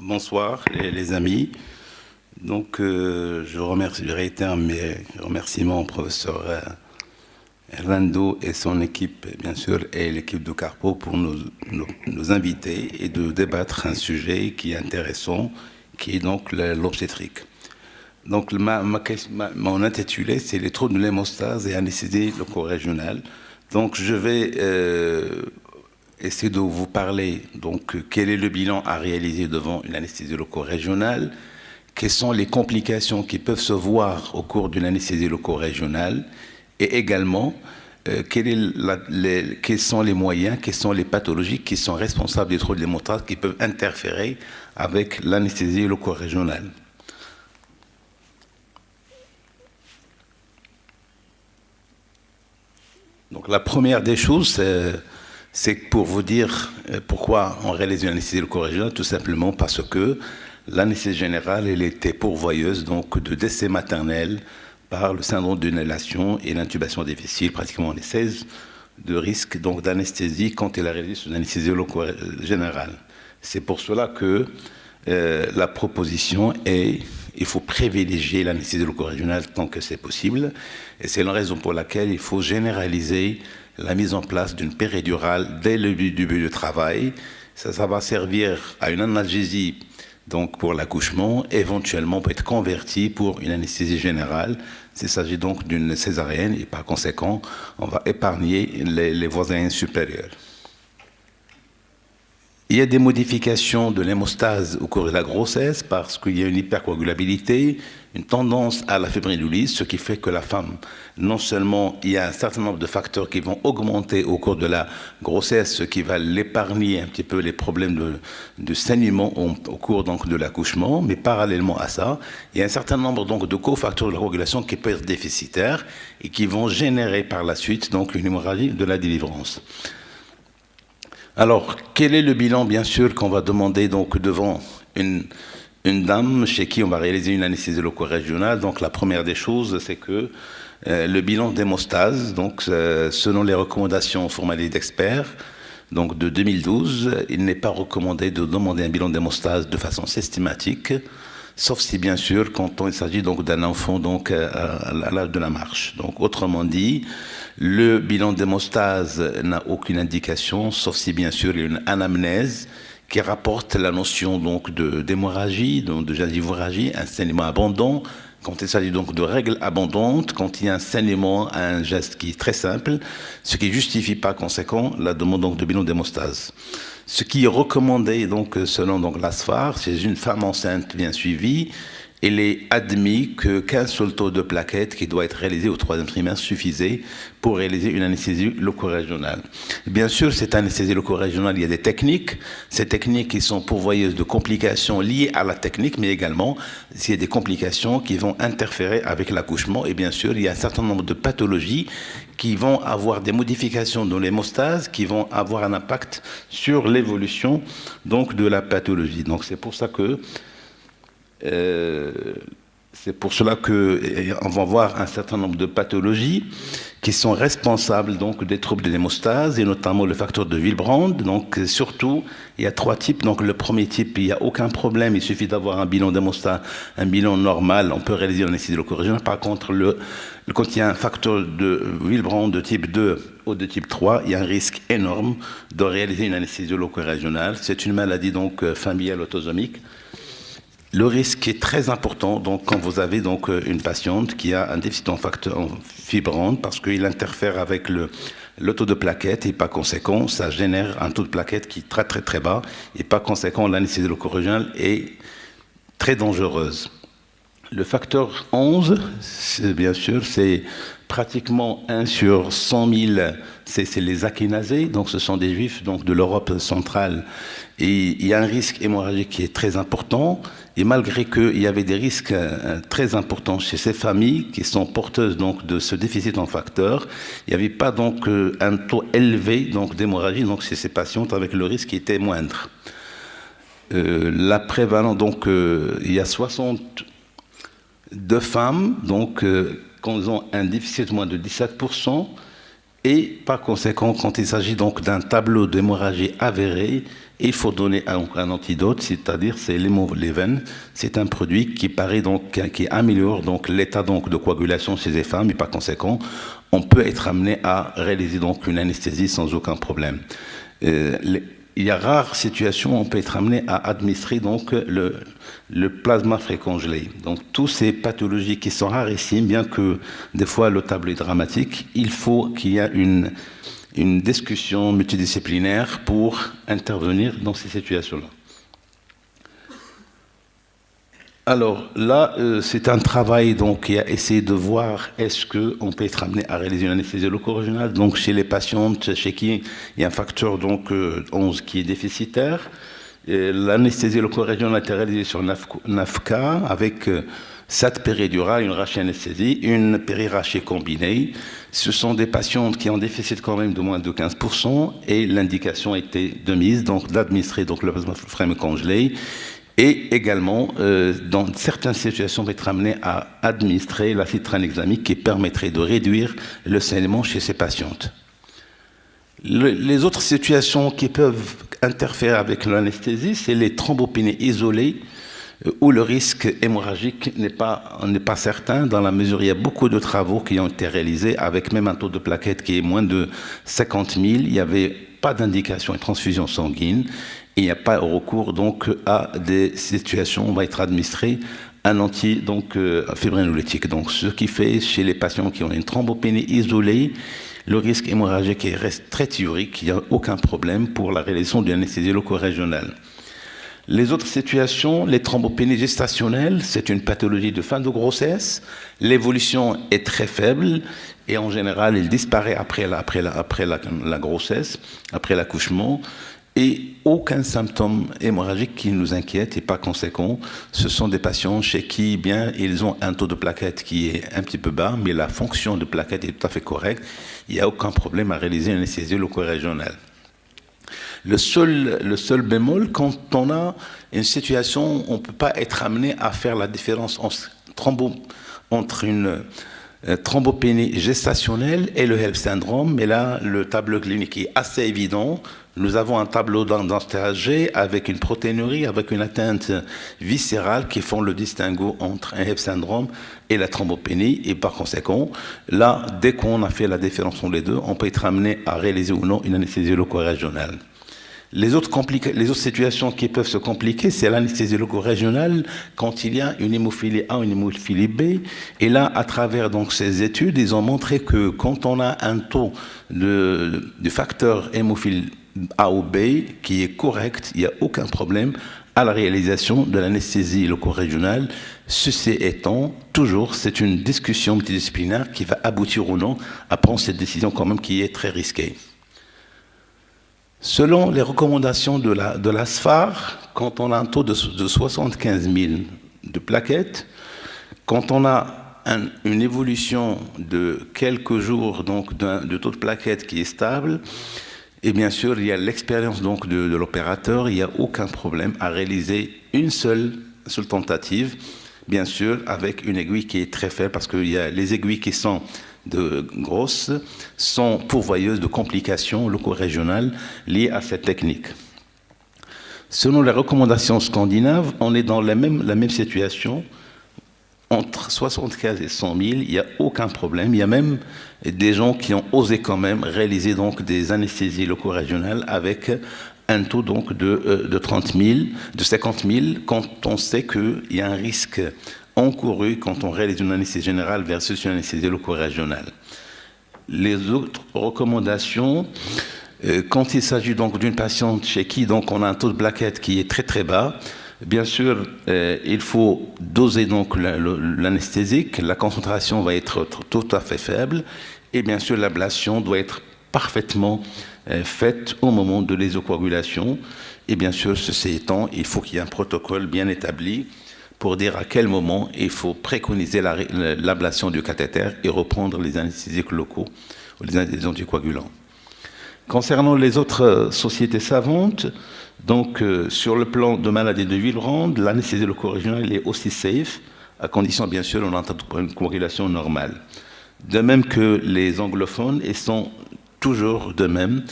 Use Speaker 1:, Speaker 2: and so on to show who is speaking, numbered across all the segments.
Speaker 1: Bonsoir les amis. Donc je réitère mes remerciements au professeur Hernando et son équipe, bien sûr, et l'équipe de Carpo pour nous inviter et de débattre un sujet qui est intéressant, qui est donc l'obstétrique. Donc mon intitulé, c'est les troubles de l'hémostase et anesthésie loco-régionale. Donc je vais essayer de vous parler, donc, quel est le bilan à réaliser devant une anesthésie loco-régionale, quelles sont les complications qui peuvent se voir au cours d'une anesthésie loco-régionale, et également, quels sont les moyens, quelles sont les pathologies qui sont responsables des troubles de l'hémostase qui peuvent interférer avec l'anesthésie loco-régionale. Donc la première des choses, c'est pour vous dire pourquoi on réalise une anesthésie loco-régionale, tout simplement parce que l'anesthésie générale, elle était pourvoyeuse donc, de décès maternels par le syndrome d'inhalation et l'intubation difficile, pratiquement les 16 de risque d'anesthésie quand elle a réalisé une anesthésie loco-générale. C'est pour cela que la proposition est il faut privilégier l'anesthésie loco-régionale tant que c'est possible. Et c'est la raison pour laquelle il faut généraliser la mise en place d'une péridurale dès le début du travail. Ça va servir à une analgésie donc pour l'accouchement, éventuellement peut être converti pour une anesthésie générale. Il s'agit donc d'une césarienne et par conséquent, on va épargner les voies aériennes supérieures. Il y a des modifications de l'hémostase au cours de la grossesse parce qu'il y a une hypercoagulabilité, une tendance à la fibrinololyse, ce qui fait que la femme, non seulement il y a un certain nombre de facteurs qui vont augmenter au cours de la grossesse, ce qui va l'épargner un petit peu les problèmes de saignement au cours donc de l'accouchement, mais parallèlement à ça, il y a un certain nombre donc de cofacteurs de la coagulation qui peuvent être déficitaires et qui vont générer par la suite donc une hémorragie de la délivrance. Alors, quel est le bilan, bien sûr, qu'on va demander donc devant une dame chez qui on va réaliser une anesthésie loco-régionale? Donc, la première des choses, c'est que le bilan d'hémostase, donc selon les recommandations formalisées d'experts, donc de 2012, il n'est pas recommandé de demander un bilan d'hémostase de façon systématique, sauf si, bien sûr, quand il s'agit donc d'un enfant donc à l'âge de la marche. Donc, autrement dit, le bilan d'hémostase n'a aucune indication, sauf si bien sûr il y a une anamnèse qui rapporte la notion donc d'hémorragie, de gingivorragie, un saignement abondant. Quand il s'agit donc de règles abondantes, quand il y a un saignement, un geste qui est très simple, ce qui justifie par conséquent la demande donc de bilan d'hémostase. Ce qui est recommandé donc selon donc l'ASFAR, c'est une femme enceinte bien suivie. Il est admis qu'un seul taux de plaquettes qui doit être réalisé au 3e trimestre suffisait pour réaliser une anesthésie loco-régionale. Bien sûr, cette anesthésie loco-régionale, il y a des techniques. Ces techniques qui sont pourvoyeuses de complications liées à la technique, mais également il y a des complications qui vont interférer avec l'accouchement. Et bien sûr, il y a un certain nombre de pathologies qui vont avoir des modifications dans l'hémostase, qui vont avoir un impact sur l'évolution donc de la pathologie. Donc c'est pour ça que on va voir un certain nombre de pathologies qui sont responsables donc des troubles de l'hémostase et notamment le facteur de Willebrand. Donc surtout, il y a 3 types. Donc le premier type, il n'y a aucun problème, il suffit d'avoir un bilan d'hémostase, un bilan normal, on peut réaliser une anesthésie loco-régionale. Par contre, quand il y a un facteur de Willebrand de type 2 ou de type 3, il y a un risque énorme de réaliser une anesthésie loco-régionale. C'est une maladie donc familiale autosomique. Le risque est très important donc, quand vous avez donc, une patiente qui a un déficit en facteur fibrant parce qu'il interfère avec le taux de plaquettes et par conséquent, ça génère un taux de plaquettes qui est très très très bas et par conséquent, l'anesthésie loco-régionale est très dangereuse. Le facteur 11, bien sûr, c'est pratiquement 1 sur 100 000, c'est les akinasés, donc ce sont des juifs donc, de l'Europe centrale. Et il y a un risque hémorragique qui est très important. Et malgré qu'il y avait des risques très importants chez ces familles qui sont porteuses donc, de ce déficit en facteur, il n'y avait pas donc, un taux élevé donc, d'hémorragie donc, chez ces patientes avec le risque qui était moindre. La prévalence, donc, il y a 62 femmes donc, qui ont un déficit moins de 17%. Et par conséquent, quand il s'agit donc d'un tableau d'hémorragie avérée, et il faut donner un antidote, c'est-à-dire c'est l'hémoléven. C'est un produit qui paraît donc, qui améliore donc l'état donc de coagulation chez les femmes, et par conséquent, on peut être amené à réaliser donc une anesthésie sans aucun problème. Il y a rares situations où on peut être amené à administrer donc le plasma fréquent gelé. Donc toutes ces pathologies qui sont rarissimes, bien que des fois le tableau est dramatique, il faut qu'il y ait une discussion multidisciplinaire pour intervenir dans ces situations-là. Alors là, c'est un travail donc, qui a essayé de voir est-ce qu'on peut être amené à réaliser une anesthésie loco-régionale. Donc chez les patientes chez qui il y a un facteur donc, 11 qui est déficitaire. L'anesthésie loco-régionale a été réalisée sur 9 cas avec 7 péridurales, une rachianesthésie, une périrachie combinée. Ce sont des patientes qui ont un déficit quand même de moins de 15% et l'indication était de mise, donc d'administrer donc, le plasma fréquent congelé. Et également, dans certaines situations, on va être amené à administrer l'acide tranexamique qui permettrait de réduire le saignement chez ces patientes. Les autres situations qui peuvent interférer avec l'anesthésie, c'est les thrombopénies isolées où le risque hémorragique n'est pas certain dans la mesure où il y a beaucoup de travaux qui ont été réalisés avec même un taux de plaquettes qui est moins de 50 000. Il n'y avait pas d'indication de transfusion sanguine. Il n'y a pas recours donc à des situations où on va être administré un anti-fibrinolytique. Donc ce qui fait chez les patients qui ont une thrombopénie isolée, le risque hémorragique reste très théorique, il n'y a aucun problème pour la réalisation d'une anesthésie loco-régionale. Les autres situations, les thrombopénies gestationnelles, c'est une pathologie de fin de grossesse. L'évolution est très faible et en général, elle disparaît après la grossesse, après l'accouchement. Et aucun symptôme hémorragique qui nous inquiète et par conséquent, ce sont des patients chez qui, bien, ils ont un taux de plaquettes qui est un petit peu bas, mais la fonction de plaquettes est tout à fait correcte. Il n'y a aucun problème à réaliser une anesthésie loco-régionale. Le seul bémol, quand on a une situation où on ne peut pas être amené à faire la différence entre une thrombopénie gestationnelle et le HELLP syndrome, mais là, le tableau clinique est assez évident. Nous avons un tableau d'AG avec une protéinurie, avec une atteinte viscérale qui font le distinguo entre un HELLP syndrome et la thrombopénie. Et par conséquent, là, dès qu'on a fait la différence entre les deux, on peut être amené à réaliser ou non une anesthésie loco-régionale. Les autres situations qui peuvent se compliquer, c'est l'anesthésie loco-régionale quand il y a une hémophilie A ou une hémophilie B. Et là, à travers donc, ces études, ils ont montré que quand on a un taux de facteur hémophile A ou B qui est correct, il n'y a aucun problème à la réalisation de l'anesthésie loco-régionale. Ceci étant, toujours, c'est une discussion multidisciplinaire qui va aboutir ou non à prendre cette décision quand même qui est très risquée. Selon les recommandations de la SFAR, quand on a un taux de 75 000 de plaquettes, quand on a une évolution de quelques jours donc de taux de plaquettes qui est stable, et bien sûr il y a l'expérience donc de l'opérateur, il n'y a aucun problème à réaliser une seule tentative, bien sûr avec une aiguille qui est très faible parce qu'il y a les aiguilles qui sont grosses sont pourvoyeuses de complications loco-régionales liées à cette technique. Selon les recommandations scandinaves, on est dans la même situation. Entre 75 et 100 000, il n'y a aucun problème. Il y a même des gens qui ont osé quand même réaliser donc des anesthésies loco-régionales avec un taux donc de 30 000, de 50 000, quand on sait qu'il y a un risque encouru quand on réalise une anesthésie générale versus une anesthésie loco-régionale. Les autres recommandations, quand il s'agit donc d'une patiente chez qui donc on a un taux de plaquettes qui est très très bas, bien sûr, il faut doser donc l'anesthésique, la concentration va être tout à fait faible, et bien sûr l'ablation doit être parfaitement faite au moment de l'ésocoagulation, et bien sûr, ceci étant, il faut qu'il y ait un protocole bien établi pour dire à quel moment il faut préconiser l'ablation du cathéter et reprendre les anesthésiques locaux ou les anticoagulants. Concernant les autres sociétés savantes, donc sur le plan de maladies de Willebrand, l'anesthésie loco-régionale est aussi safe, à condition bien sûr on entend une coagulation normale. De même que les anglophones, ils sont toujours de même.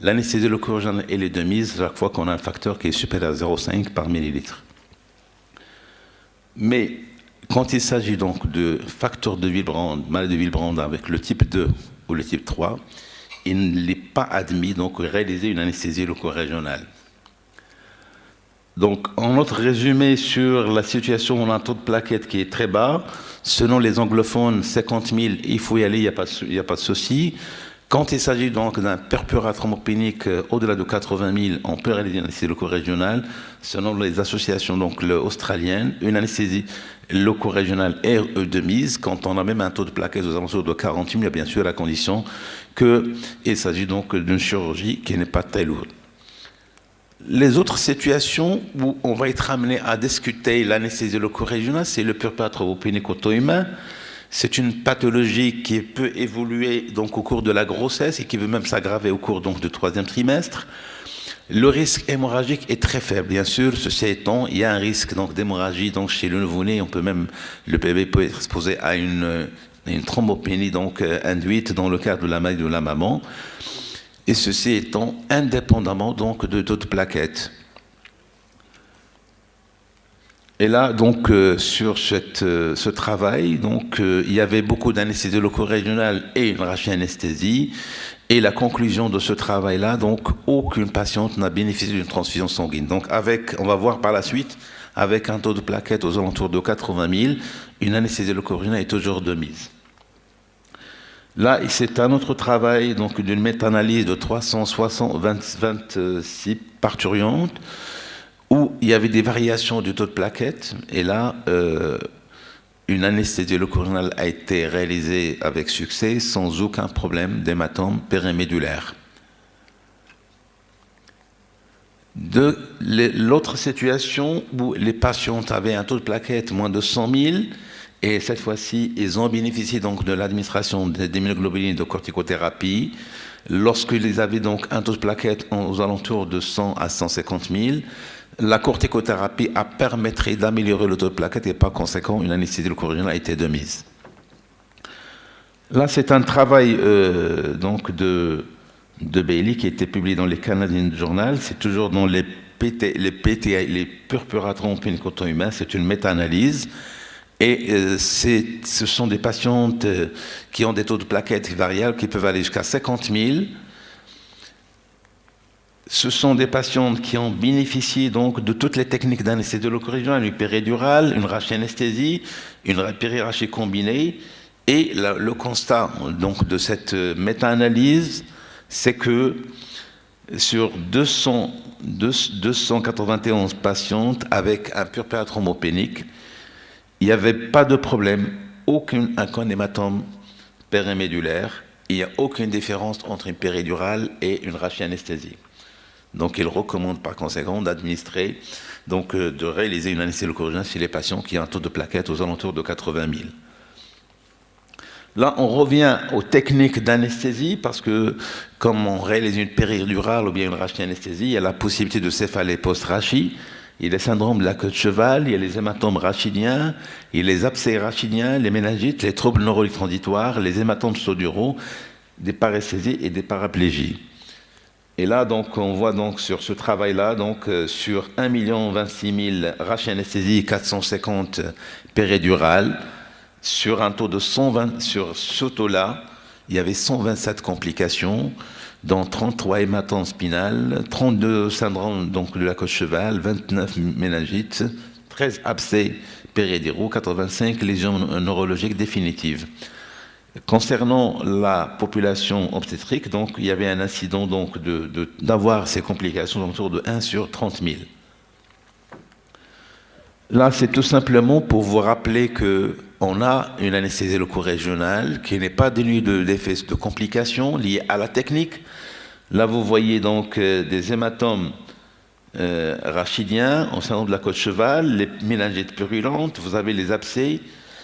Speaker 1: L'anesthésie locale elle est de mise chaque fois qu'on a un facteur qui est supérieur à 0,5 par millilitre. Mais quand il s'agit donc de facteurs de Willebrand, maladie de Willebrand avec le type 2 ou le type 3, il n'est pas admis donc de réaliser une anesthésie loco-régionale. Donc, en autre résumé sur la situation, on a un taux de plaquettes qui est très bas. Selon les anglophones, 50 000, il faut y aller, il n'y a pas de souci. Quand il s'agit donc d'un purpura thrombopénique au-delà de 80 000, on peut réaliser une anesthésie loco-régionale. Selon les associations donc, australiennes, une anesthésie loco-régionale est de mise. Quand on a même un taux de plaquettes aux alentours de 40 000, il y a bien sûr la condition qu'il s'agit donc d'une chirurgie qui n'est pas très lourde. Les autres situations où on va être amené à discuter l'anesthésie loco-régionale, c'est le purpura thrombopénique auto-humain. C'est une pathologie qui peut évoluer donc, au cours de la grossesse et qui peut même s'aggraver au cours donc, du 3e trimestre. Le risque hémorragique est très faible, bien sûr. Ceci étant, il y a un risque d'hémorragie donc, chez le nouveau-né. Le bébé peut être exposé à une thrombopénie donc, induite dans le cadre de la maladie de la maman. Et ceci étant indépendamment donc, de d'autres plaquettes. Et là, donc, sur ce travail, donc, il y avait beaucoup d'anesthésie loco-régionale et une rachianesthésie. Et la conclusion de ce travail-là, donc, aucune patiente n'a bénéficié d'une transfusion sanguine. Donc, on va voir par la suite, avec un taux de plaquettes aux alentours de 80 000, une anesthésie loco-régionale est toujours de mise. Là, c'est un autre travail donc, d'une méta-analyse de 326 parturientes, où il y avait des variations du taux de plaquettes, et là, une anesthésie loco-régionale a été réalisée avec succès, sans aucun problème d'hématome périmédulaire. L'autre situation où les patientes avaient un taux de plaquettes moins de 100 000, et cette fois-ci, ils ont bénéficié donc de l'administration d'immunoglobulines et de corticothérapie. Lorsqu'ils avaient donc un taux de plaquettes aux alentours de 100 à 150 000, la corticothérapie a permis d'améliorer le taux de plaquettes et par conséquent, une anesthésie loco-régionale a été de mise. Là, c'est un travail donc de Bailey qui a été publié dans les Canadian Journal. C'est toujours dans les purpura thrombopéniques auto-humains. C'est une méta-analyse. Et ce sont des patientes qui ont des taux de plaquettes variables qui peuvent aller jusqu'à 50 000. Ce sont des patientes qui ont bénéficié donc de toutes les techniques d'anesthésie loco-régionale, une péridurale, une rachianesthésie, une périrachie combinée. Et le constat donc, de cette méta-analyse, c'est que sur 291 patientes avec un purpura thrombopénique, il n'y avait pas de problème, aucun hématome périmédulaire, il n'y a aucune différence entre une péridurale et une rachianesthésie. Donc, il recommande par conséquent d'administrer, donc de réaliser une anesthésie loco-régionale chez les patients qui ont un taux de plaquettes aux alentours de 80 000. Là, on revient aux techniques d'anesthésie parce que, comme on réalise une péridurale ou bien une rachianesthésie, il y a la possibilité de céphalée post-rachie. Il y a les syndromes de la queue de cheval, il y a les hématomes rachidiens, il y a les abcès rachidiens, les méningites, les troubles neurologiques transitoires, les hématomes soduraux, des paresthésies et des paraplégies. Et là, donc, on voit donc sur ce travail-là, donc, sur 1 026 000 rachianesthésies, 450 péridurales, sur un taux de 120, sur ce taux-là, il y avait 127 complications, dont 33 hématomes spinales, 32 syndromes donc, de la queue de cheval, 29 méningites, 13 abcès périduraux, 85 lésions neurologiques définitives. Concernant la population obstétrique, donc, il y avait un incident donc, d'avoir ces complications autour de 1 sur 30 000. Là, c'est tout simplement pour vous rappeler qu'on a une anesthésie loco-régionale qui n'est pas dénuée d'effets de complications liées à la technique. Là, vous voyez donc des hématomes rachidiens au sein de la queue de cheval, les méningites purulentes, vous avez les abcès,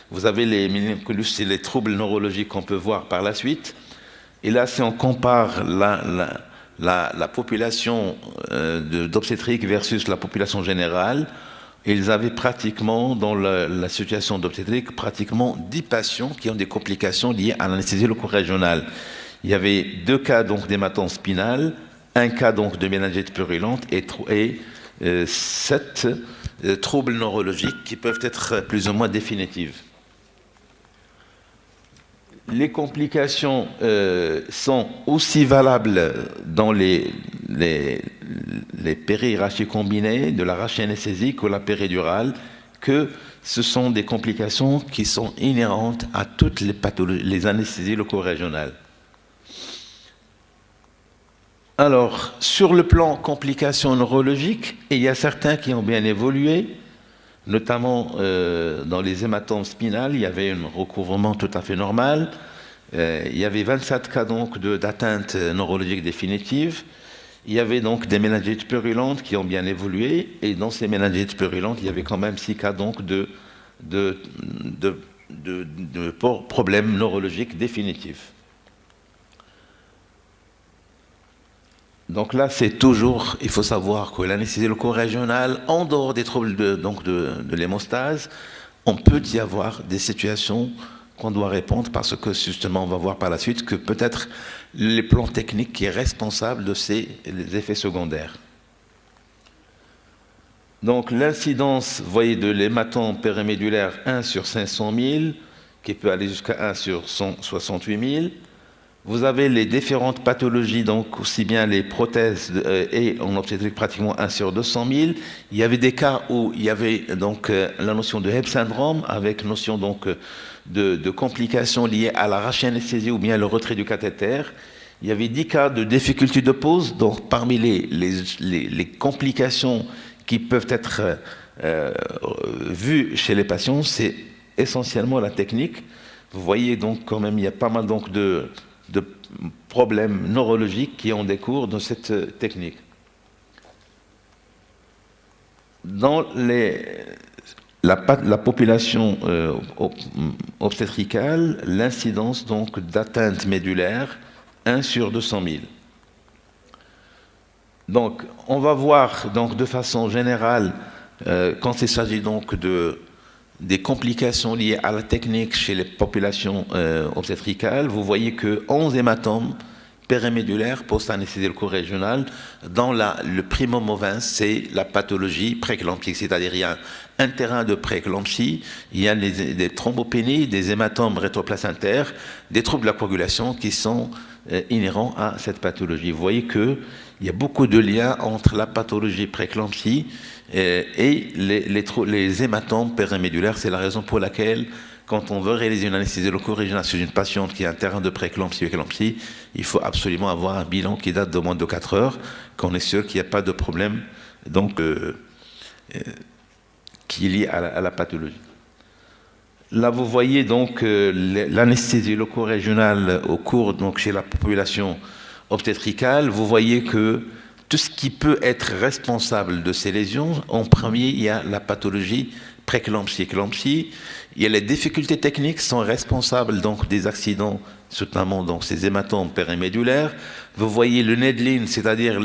Speaker 1: vous avez les meninculus et les troubles neurologiques qu'on peut voir par la suite. Et là, si on compare la population d'obstétrique versus la population générale, ils avaient pratiquement, dans la situation d'obstétrique, pratiquement 10 patients qui ont des complications liées à l'anesthésie loco-régionale. Il y avait 2 cas donc d'hématome spinal, un cas donc de méningite purulente et 7 troubles neurologiques qui peuvent être plus ou moins définitifs. Les complications sont aussi valables dans les périarachis combinés, de l'arachie anesthésique ou la péridurale, que ce sont des complications qui sont inhérentes à toutes les pathologies, les anesthésies loco-régionales. Alors, sur le plan complications neurologiques, il y a certains qui ont bien évolué, notamment dans les hématomes spinales, il y avait un recouvrement tout à fait normal. Il y avait 27 cas donc d'atteinte neurologique définitive. Il y avait donc des méningites purulentes qui ont bien évolué, et dans ces méningites purulentes, il y avait quand même 6 cas donc de problèmes neurologiques définitifs. Donc là, c'est toujours, il faut savoir que l'anesthésie loco-régionale, en dehors des troubles de l'hémostase, on peut y avoir des situations qu'on doit répondre parce que justement, on va voir par la suite que peut-être les plans techniques qui est responsable de ces effets secondaires. Donc l'incidence, vous voyez, de l'hématome périmédulaire 1 sur 500 000, qui peut aller jusqu'à 1 sur 168 000. Vous avez les différentes pathologies, donc aussi bien les prothèses et en obstétrique pratiquement 1 sur 200 000. Il y avait des cas où il y avait donc la notion de HEP syndrome avec notion donc de complications liées à l'arachie anesthésie ou bien le retrait du cathéter. Il y avait 10 cas de difficulté de pose. Donc parmi les complications qui peuvent être vues chez les patients, c'est essentiellement la technique. Vous voyez donc quand même il y a pas mal donc de problèmes neurologiques qui en découlent de cette technique. Dans la population obstétricale, l'incidence donc d'atteinte médulaire 1 sur 200 000. Donc, on va voir donc de façon générale quand il s'agit donc des complications liées à la technique chez les populations obstétricales. Vous voyez que 11 hématomes périmédulaires post-anesthésie loco-régionale. Dans le primum ovin, c'est la pathologie prééclamptique, c'est-à-dire il y a un terrain de prééclampsie, il y a des thrombopénies, des hématomes rétroplacentaires, des troubles de la coagulation qui sont inhérents à cette pathologie. Vous voyez qu'il y a beaucoup de liens entre la pathologie prééclampsie et les hématomes périmédulaires. C'est la raison pour laquelle, quand on veut réaliser une anesthésie loco-régionale sur une patiente qui a un terrain de prééclampsie ou éclampsie, il faut absolument avoir un bilan qui date de moins de 4 heures, qu'on est sûr qu'il n'y a pas de problème donc, qui est lié à la pathologie. Là, vous voyez donc l'anesthésie loco-régionale au cours, donc chez la population obstétricale. Vous voyez que tout ce qui peut être responsable de ces lésions, en premier, il y a la pathologie prééclampsie, éclampsie. Il y a les difficultés techniques qui sont responsables donc des accidents, notamment donc ces hématomes périmédulaires. Vous voyez le NEDLIN, c'est-à-dire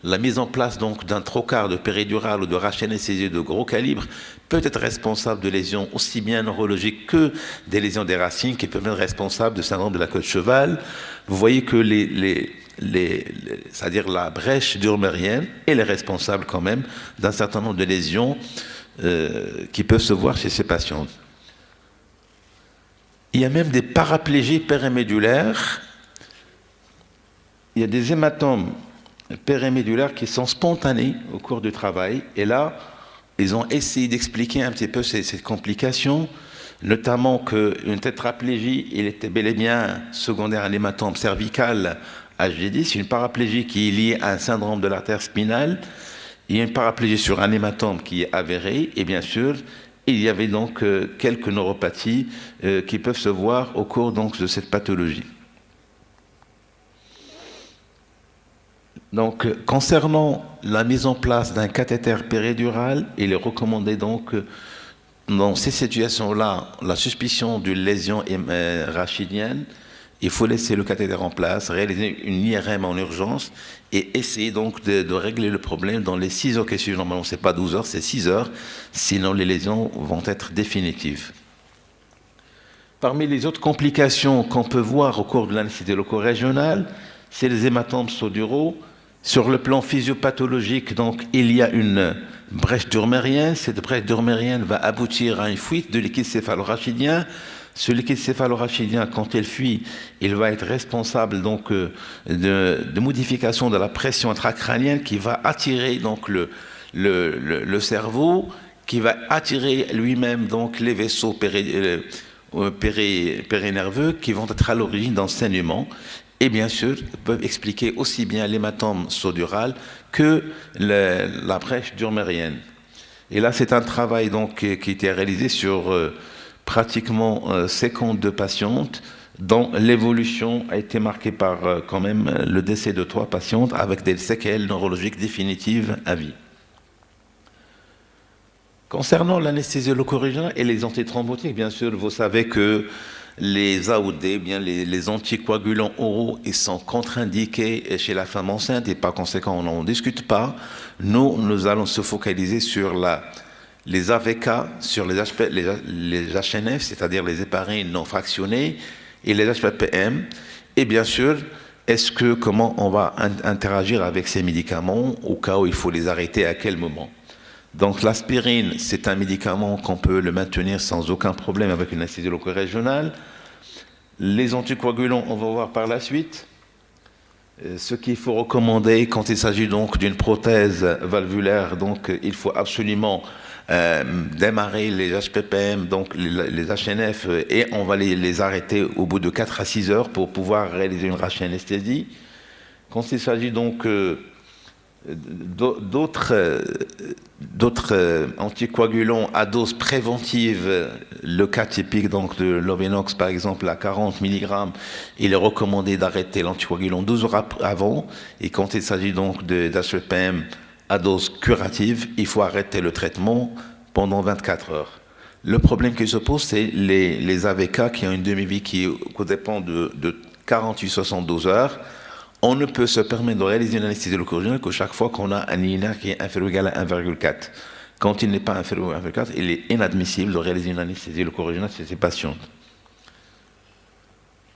Speaker 1: la mise en place donc d'un trocar de péridurale ou de rachis anesthésieux de gros calibre, peut être responsable de lésions aussi bien neurologiques que des lésions des racines qui peuvent être responsables de syndrome de la queue de cheval. Vous voyez que c'est-à-dire la brèche durmérienne, elle est responsable quand même d'un certain nombre de lésions qui peuvent se voir chez ces patients. Il y a même des paraplégies périmédulaires. Il y a des hématomes périmédulaires qui sont spontanés au cours du travail. Et là, ils ont essayé d'expliquer un petit peu ces complications, notamment qu'une tétraplégie, il était bel et bien secondaire à un hématome cervical HG10, une paraplégie qui est liée à un syndrome de l'artère spinale. Il y a une paraplégie sur un hématome qui est avérée, et bien sûr, il y avait donc quelques neuropathies qui peuvent se voir au cours donc, de cette pathologie. Donc, concernant la mise en place d'un cathéter péridural, il est recommandé donc, dans ces situations-là, la suspicion d'une lésion rachidienne, il faut laisser le cathéter en place, réaliser une IRM en urgence et essayer donc de régler le problème dans les 6 heures qui suivent. Normalement, ce n'est pas 12 heures, c'est 6 heures, sinon les lésions vont être définitives. Parmi les autres complications qu'on peut voir au cours de l'anesthésie loco-régionale, c'est les hématomes soduraux. Sur le plan physiopathologique, donc, il y a une brèche durmérienne. Cette brèche durmérienne va aboutir à une fuite de liquide céphalorachidien. Ce liquide céphalorachidien, quand il fuit, il va être responsable donc de modification de la pression intracrânienne qui va attirer donc le cerveau, qui va attirer lui-même donc les vaisseaux périnerveux qui vont être à l'origine d'enseignements et bien sûr peuvent expliquer aussi bien l'hématome sodeural que la brèche durmérienne. Et là, c'est un travail donc qui a été réalisé sur pratiquement 52 patientes dont l'évolution a été marquée par quand même le décès de 3 patientes avec des séquelles neurologiques définitives à vie. Concernant l'anesthésie locale et les antithrombotiques, bien sûr, vous savez que les AOD, bien les anticoagulants oraux, ils sont contre-indiqués chez la femme enceinte et par conséquent, on n'en discute pas. Nous allons se focaliser sur les AVK, sur les HNF, c'est-à-dire les héparines non fractionnées, et les HPPM. Et bien sûr, comment on va interagir avec ces médicaments au cas où il faut les arrêter, à quel moment. Donc l'aspirine, c'est un médicament qu'on peut le maintenir sans aucun problème avec une anesthésie loco-régionale. Les anticoagulants, on va voir par la suite. Ce qu'il faut recommander quand il s'agit donc d'une prothèse valvulaire, donc il faut absolument démarrer les HPPM, donc les HNF, et on va les arrêter au bout de 4 à 6 heures pour pouvoir réaliser une rachianesthésie. Quand il s'agit donc d'autres anticoagulants à dose préventive, le cas typique donc de l'Ovenox par exemple à 40 mg, il est recommandé d'arrêter l'anticoagulant 12 heures avant, et quand il s'agit donc d'HPM à dose curative, il faut arrêter le traitement pendant 24 heures. Le problème qui se pose, c'est les AVK qui ont une demi-vie qui dépend de 48-72 heures. On ne peut se permettre de réaliser une anesthésie locale que chaque fois qu'on a un INR qui est inférieur ou égal à 1,4. Quand il n'est pas inférieur à 1,4, il est inadmissible de réaliser une anesthésie locale chez ces patients.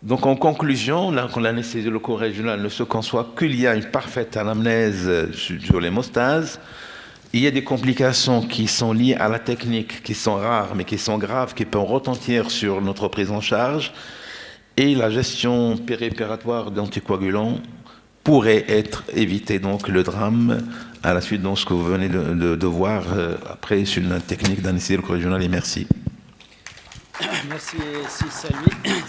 Speaker 1: Donc en conclusion, l'anesthésie loco-régionale ne se conçoit qu'il y a une parfaite anamnèse sur l'hémostase. Il y a des complications qui sont liées à la technique, qui sont rares mais qui sont graves, qui peuvent retentir sur notre prise en charge. Et la gestion périopératoire d'anticoagulants pourrait être évitée, donc le drame à la suite de ce que vous venez de voir après sur une technique d'anesthésie loco-régionale. Et merci.
Speaker 2: Merci Sisali.